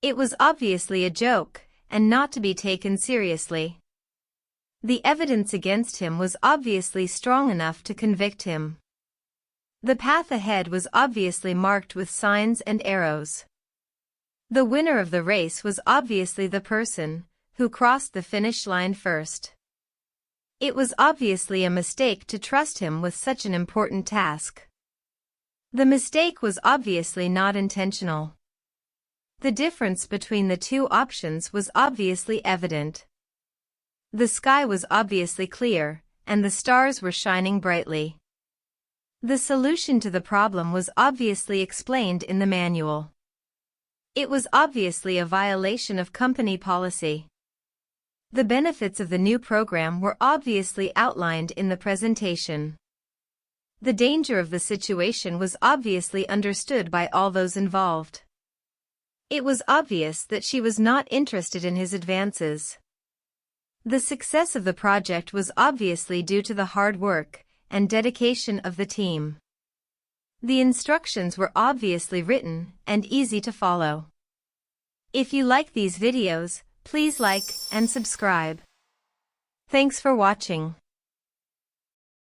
It was obviously a joke, and not to be taken seriously. The evidence against him was obviously strong enough to convict him. The path ahead was obviously marked with signs and arrows. The winner of the race was obviously the person who crossed the finish line first. It was obviously a mistake to trust him with such an important task. The mistake was obviously not intentional. The difference between the two options was obviously evident. The sky was obviously clear, and the stars were shining brightly. The solution to the problem was obviously explained in the manual. It was obviously a violation of company policy. The benefits of the new program were obviously outlined in the presentation. The danger of the situation was obviously understood by all those involved. It was obvious that she was not interested in his advances. The success of the project was obviously due to the hard work and dedication of the team. The instructions were obviously written and easy to follow. If you like these videos, please like and subscribe. Thanks for watching.